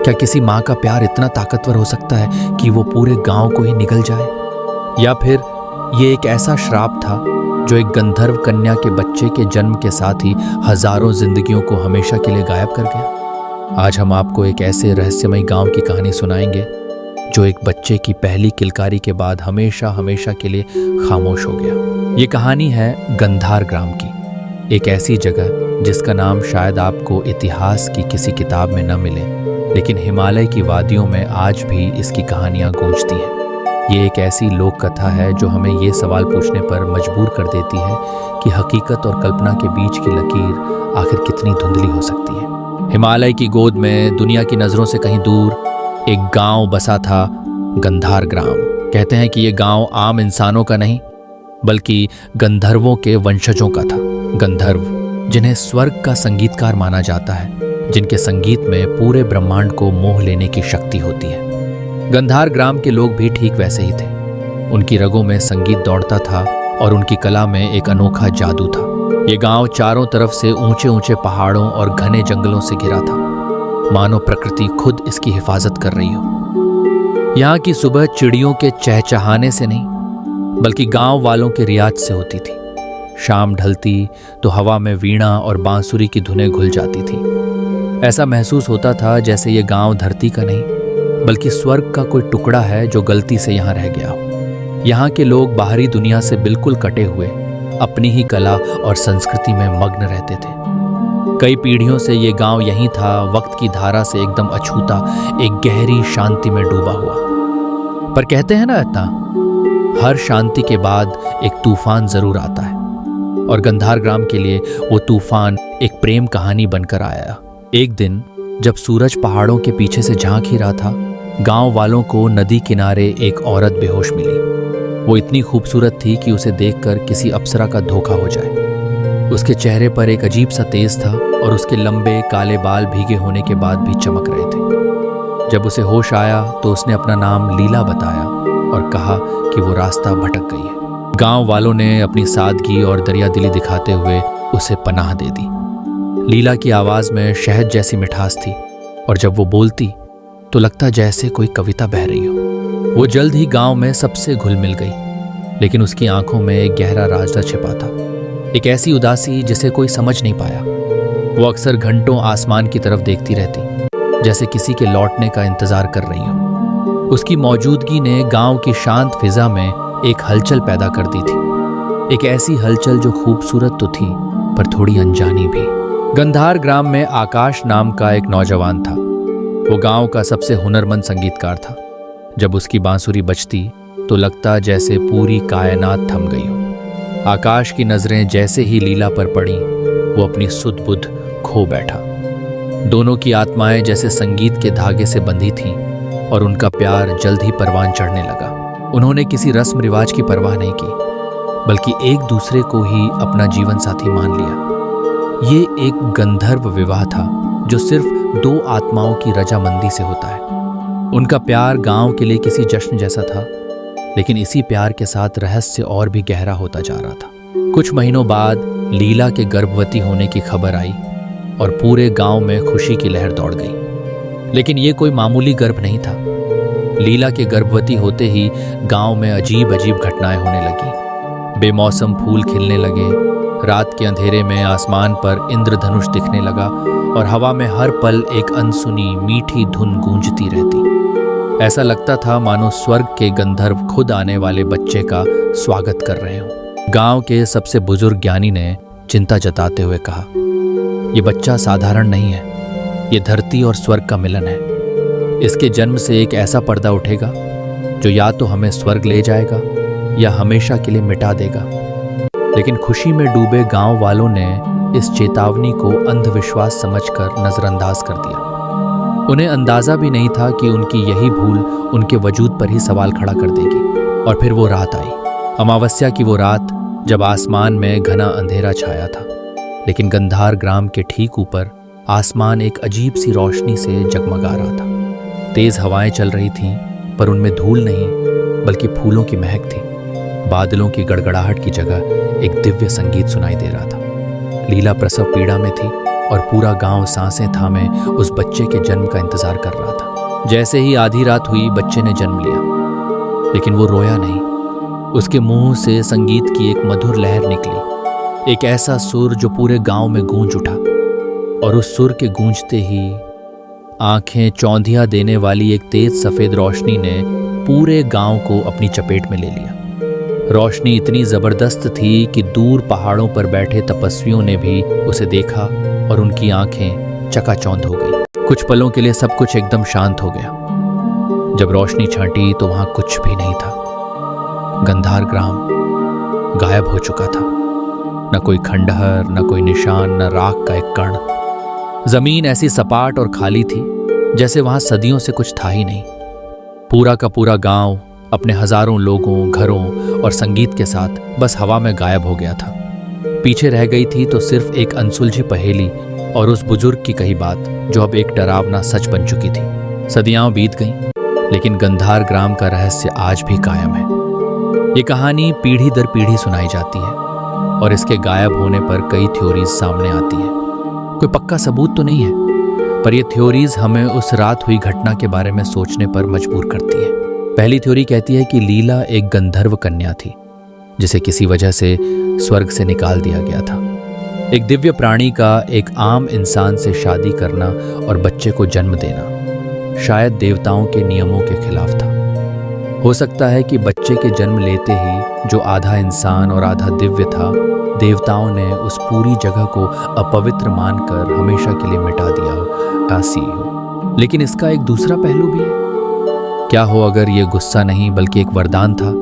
क्या किसी माँ का प्यार इतना ताकतवर हो सकता है कि वो पूरे गांव को ही निगल जाए? या फिर ये एक ऐसा श्राप था जो एक गंधर्व कन्या के बच्चे के जन्म के साथ ही हजारों जिंदगियों को हमेशा के लिए गायब कर गया? आज हम आपको एक ऐसे रहस्यमय गांव की कहानी सुनाएंगे जो एक बच्चे की पहली किलकारी के बाद हमेशा हमेशा के लिए खामोश हो गया। ये कहानी है गंधार ग्राम की, एक ऐसी जगह जिसका नाम शायद आपको इतिहास की किसी किताब में न मिले, लेकिन हिमालय की वादियों में आज भी इसकी कहानियां गूंजती हैं। ये एक ऐसी लोक कथा है जो हमें ये सवाल पूछने पर मजबूर कर देती है कि हकीकत और कल्पना के बीच की लकीर आखिर कितनी धुंधली हो सकती है। हिमालय की गोद में दुनिया की नज़रों से कहीं दूर एक गांव बसा था, गंधार ग्राम। कहते हैं कि ये गांव आम इंसानों का नहीं बल्कि गंधर्वों के वंशजों का था। गंधर्व जिन्हें स्वर्ग का संगीतकार माना जाता है, जिनके संगीत में पूरे ब्रह्मांड को मोह लेने की शक्ति होती है। गंधार ग्राम के लोग भी ठीक वैसे ही थे। उनकी रगों में संगीत दौड़ता था और उनकी कला में एक अनोखा जादू था। ये गांव चारों तरफ से ऊंचे ऊंचे पहाड़ों और घने जंगलों से घिरा था, मानो प्रकृति खुद इसकी हिफाजत कर रही हो। यहाँ की सुबह चिड़ियों के चहचहाने से नहीं बल्कि गांव वालों के रियाज से होती थी। शाम ढलती तो हवा में वीणा और बांसुरी की धुनें घुल जाती थी। ऐसा महसूस होता था जैसे ये गांव धरती का नहीं बल्कि स्वर्ग का कोई टुकड़ा है जो गलती से यहाँ रह गया हो। यहाँ के लोग बाहरी दुनिया से बिल्कुल कटे हुए अपनी ही कला और संस्कृति में मग्न रहते थे। कई पीढ़ियों से ये गांव यहीं था, वक्त की धारा से एकदम अछूता, एक गहरी शांति में डूबा हुआ। पर कहते हैं ना इतना, हर शांति के बाद एक तूफान जरूर आता है, और गंधार ग्राम के लिए वो तूफान एक प्रेम कहानी बनकर आया। एक दिन जब सूरज पहाड़ों के पीछे से झांक ही रहा था, गांव वालों को नदी किनारे एक औरत बेहोश मिली। वो इतनी खूबसूरत थी कि उसे देखकर किसी अप्सरा का धोखा हो जाए। उसके चेहरे पर एक अजीब सा तेज था और उसके लंबे काले बाल भीगे होने के बाद भी चमक रहे थे। जब उसे होश आया तो उसने अपना नाम लीला बताया और कहा कि वो रास्ता भटक गई है। गांव वालों ने अपनी सादगी और दरियादिली दिखाते हुए उसे पनाह दे दी। लीला की आवाज में शहद जैसी मिठास थी और जब वो बोलती तो लगता जैसे कोई कविता बह रही हो। वो जल्द ही गांव में सबसे घुल मिल गई, लेकिन उसकी आंखों में एक गहरा राज छिपा था, एक ऐसी उदासी जिसे कोई समझ नहीं पाया। वो अक्सर घंटों आसमान की तरफ देखती रहती, जैसे किसी के लौटने का इंतजार कर रही हो। उसकी मौजूदगी ने गांव की शांत फिजा में एक हलचल पैदा कर दी थी, एक ऐसी हलचल जो खूबसूरत तो थी पर थोड़ी अनजानी भी। गंधार ग्राम में आकाश नाम का एक नौजवान था। वो गांव का सबसे हुनरमंद संगीतकार था। जब उसकी बांसुरी बजती तो लगता जैसे पूरी कायनात थम गई हो। आकाश की नजरें जैसे ही लीला पर पड़ी, वो अपनी सुध बुध खो बैठा। दोनों की आत्माएं जैसे संगीत के धागे से बंधी थीं और उनका प्यार जल्द ही परवान चढ़ने लगा। उन्होंने किसी रस्म रिवाज की परवाह नहीं की, बल्कि एक दूसरे को ही अपना जीवन साथी मान लिया। ये एक गंधर्व विवाह था जो सिर्फ दो आत्माओं की रजामंदी से होता है। उनका प्यार गांव के लिए किसी जश्न जैसा था, लेकिन इसी प्यार के साथ रहस्य और भी गहरा होता जा रहा था। कुछ महीनों बाद लीला के गर्भवती होने की खबर आई और पूरे गांव में खुशी की लहर दौड़ गई। लेकिन ये कोई मामूली गर्भ नहीं था। लीला के गर्भवती होते ही गांव में अजीब अजीब घटनाएं होने लगी। बेमौसम फूल खिलने लगे, रात के अंधेरे में आसमान पर इंद्रधनुष दिखने लगा और हवा में हर पल एक अनसुनी मीठी धुन गूंजती रहती। ऐसा लगता था मानो स्वर्ग के गंधर्व खुद आने वाले बच्चे का स्वागत कर रहे हों। गांव के सबसे बुजुर्ग ज्ञानी ने चिंता जताते हुए कहा, ये बच्चा साधारण नहीं है, ये धरती और स्वर्ग का मिलन है। इसके जन्म से एक ऐसा पर्दा उठेगा जो या तो हमें स्वर्ग ले जाएगा या हमेशा के लिए मिटा देगा। लेकिन खुशी में डूबे गांव वालों ने इस चेतावनी को अंधविश्वास समझकर नजरअंदाज कर दिया। उन्हें अंदाजा भी नहीं था कि उनकी यही भूल उनके वजूद पर ही सवाल खड़ा कर देगी। और फिर वो रात आई, अमावस्या की वो रात जब आसमान में घना अंधेरा छाया था, लेकिन गंधार ग्राम के ठीक ऊपर आसमान एक अजीब सी रोशनी से जगमगा रहा था। तेज हवाएं चल रही थीं, पर उनमें धूल नहीं बल्कि फूलों की महक थी। बादलों की गड़गड़ाहट की जगह एक दिव्य संगीत सुनाई दे रहा था। लीला प्रसव पीड़ा में थी और पूरा गांव सांसें थामे उस बच्चे के जन्म का इंतजार कर रहा था। जैसे ही आधी रात हुई बच्चे ने जन्म लिया, लेकिन वो रोया नहीं। उसके मुंह से संगीत की एक मधुर लहर निकली, एक ऐसा सुर जो पूरे गांव में गूंज उठा। और उस सुर के गूंजते ही आंखें चौंधिया देने वाली एक तेज सफेद रोशनी ने पूरे गांव को अपनी चपेट में ले लिया। रोशनी इतनी जबरदस्त थी कि दूर पहाड़ों पर बैठे तपस्वियों ने भी उसे देखा और उनकी आंखें चकाचौंध हो गई। कुछ पलों के लिए सब कुछ एकदम शांत हो गया। जब रोशनी छांटी तो वहां कुछ भी नहीं था। गंधार ग्राम गायब हो चुका था। न कोई खंडहर, न कोई निशान, न राख का एक कण। जमीन ऐसी सपाट और खाली थी जैसे वहां सदियों से कुछ था ही नहीं। पूरा का पूरा गांव अपने हजारों लोगों, घरों और संगीत के साथ बस हवा में गायब हो गया था। पीछे रह गई थी तो सिर्फ एक अनसुलझी पहेली और उस बुजुर्ग की कही बात जो अब एक डरावना सच बन चुकी थी। सदियां बीत गईं, लेकिन गंधार ग्राम का रहस्य आज भी कायम है। ये कहानी पीढ़ी दर पीढ़ी सुनाई जाती है और इसके गायब होने पर कई थ्योरीज सामने आती हैं। कोई पक्का सबूत तो नहीं है, पर ये थ्योरीज हमें उस रात हुई घटना के बारे में सोचने पर मजबूर करती है। पहली थ्योरी कहती है कि लीला एक गंधर्व कन्या थी जिसे किसी वजह से स्वर्ग से निकाल दिया गया था। एक दिव्य प्राणी का एक आम इंसान से शादी करना और बच्चे को जन्म देना शायद देवताओं के नियमों के खिलाफ था। हो सकता है कि बच्चे के जन्म लेते ही जो आधा इंसान और आधा दिव्य था, देवताओं ने उस पूरी जगह को अपवित्र मानकर हमेशा के लिए मिटा दिया हो, ऐसी हो। लेकिन इसका एक दूसरा पहलू भी है। क्या हो अगर ये गुस्सा नहीं बल्कि एक वरदान था?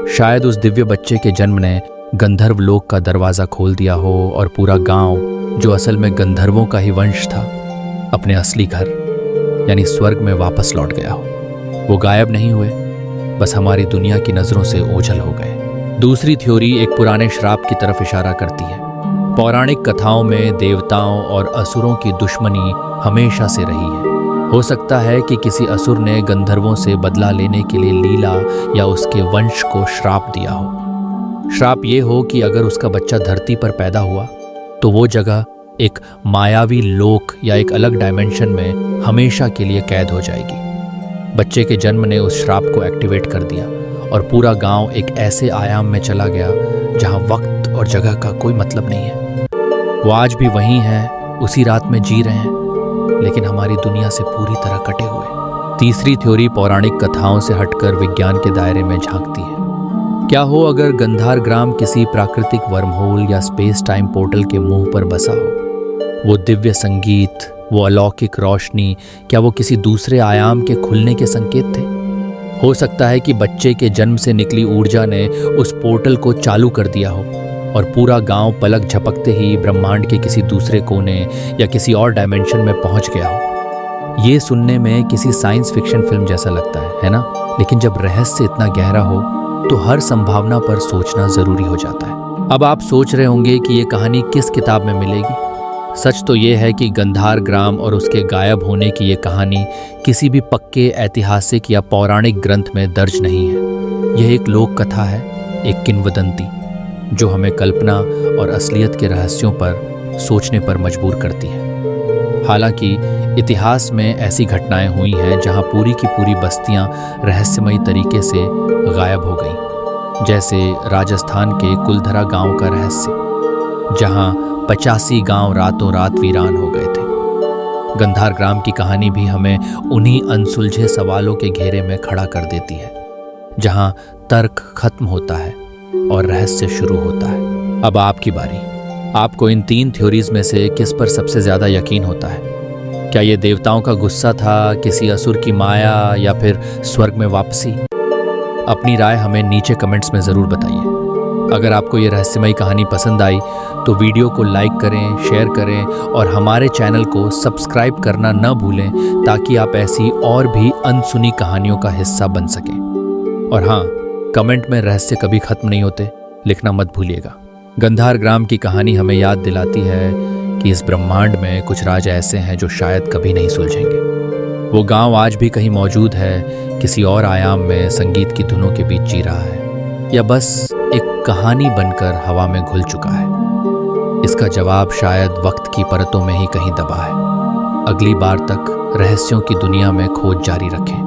शायद उस दिव्य बच्चे के जन्म ने गंधर्व लोक का दरवाजा खोल दिया हो और पूरा गांव, जो असल में गंधर्वों का ही वंश था, अपने असली घर यानी स्वर्ग में वापस लौट गया हो। वो गायब नहीं हुए, बस हमारी दुनिया की नजरों से ओझल हो गए। दूसरी थ्योरी एक पुराने श्राप की तरफ इशारा करती है। पौराणिक कथाओं में देवताओं और असुरों की दुश्मनी हमेशा से रही है। हो सकता है कि किसी असुर ने गंधर्वों से बदला लेने के लिए लीला या उसके वंश को श्राप दिया हो। श्राप ये हो कि अगर उसका बच्चा धरती पर पैदा हुआ तो वो जगह एक मायावी लोक या एक अलग डायमेंशन में हमेशा के लिए कैद हो जाएगी। बच्चे के जन्म ने उस श्राप को एक्टिवेट कर दिया और पूरा गांव एक ऐसे आयाम में चला गया जहां वक्त और जगह का कोई मतलब नहीं है। वो आज भी वहीं हैं, उसी रात में जी रहे हैं, लेकिन हमारी दुनिया से पूरी तरह कटे हुए। तीसरी थ्योरी पौराणिक कथाओं से हटकर विज्ञान के दायरे में झांकती है। क्या हो अगर गंधार ग्राम किसी प्राकृतिक वर्महोल या स्पेस टाइम पोर्टल के मुंह पर बसा हो? वो दिव्य संगीत, वो अलौकिक रोशनी, क्या वो किसी दूसरे आयाम के खुलने के संकेत थे? हो सकता है कि बच्चे के जन्म से निकली ऊर्जा ने उस पोर्टल को चालू कर दिया हो और पूरा गांव पलक झपकते ही ब्रह्मांड के किसी दूसरे कोने या किसी और डायमेंशन में पहुंच गया हो। ये सुनने में किसी साइंस फिक्शन फिल्म जैसा लगता है ना? लेकिन जब रहस्य इतना गहरा हो तो हर संभावना पर सोचना जरूरी हो जाता है। अब आप सोच रहे होंगे कि ये कहानी किस किताब में मिलेगी। सच तो ये है कि गंधार ग्राम और उसके गायब होने की ये कहानी किसी भी पक्के ऐतिहासिक या पौराणिक ग्रंथ में दर्ज नहीं है। यह एक लोक कथा है, एक किंवदंती जो हमें कल्पना और असलियत के रहस्यों पर सोचने पर मजबूर करती है। हालांकि इतिहास में ऐसी घटनाएं हुई हैं जहां पूरी की पूरी बस्तियां रहस्यमयी तरीके से गायब हो गईं, जैसे राजस्थान के कुलधरा गांव का रहस्य, जहां 85 गांव रातों रात वीरान हो गए थे। गंधार ग्राम की कहानी भी हमें उन्हीं अनसुलझे सवालों के घेरे में खड़ा कर देती है, जहां तर्क खत्म होता है और रहस्य शुरू होता है। अब आपकी बारी। आपको इन 3 थ्योरीज में से किस पर सबसे ज्यादा यकीन होता है? क्या ये देवताओं का गुस्सा था, किसी असुर की माया, या फिर स्वर्ग में वापसी? अपनी राय हमें नीचे कमेंट्स में जरूर बताइए। अगर आपको ये रहस्यमयी कहानी पसंद आई तो वीडियो को लाइक करें, शेयर करें और हमारे चैनल को सब्सक्राइब करना न भूलें, ताकि आप ऐसी और भी अनसुनी कहानियों का हिस्सा बन सकें। और हाँ, कमेंट में रहस्य कभी खत्म नहीं होते, लिखना मत भूलिएगा। गंधार ग्राम की कहानी हमें याद दिलाती है कि इस ब्रह्मांड में कुछ राज ऐसे हैं जो शायद कभी नहीं सुलझेंगे। वो गांव आज भी कहीं मौजूद है, किसी और आयाम में संगीत की धुनों के बीच जी रहा है, या बस एक कहानी बनकर हवा में घुल चुका है। इसका जवाब शायद वक्त की परतों में ही कहीं दबा है। अगली बार तक रहस्यों की दुनिया में खोज जारी रखें।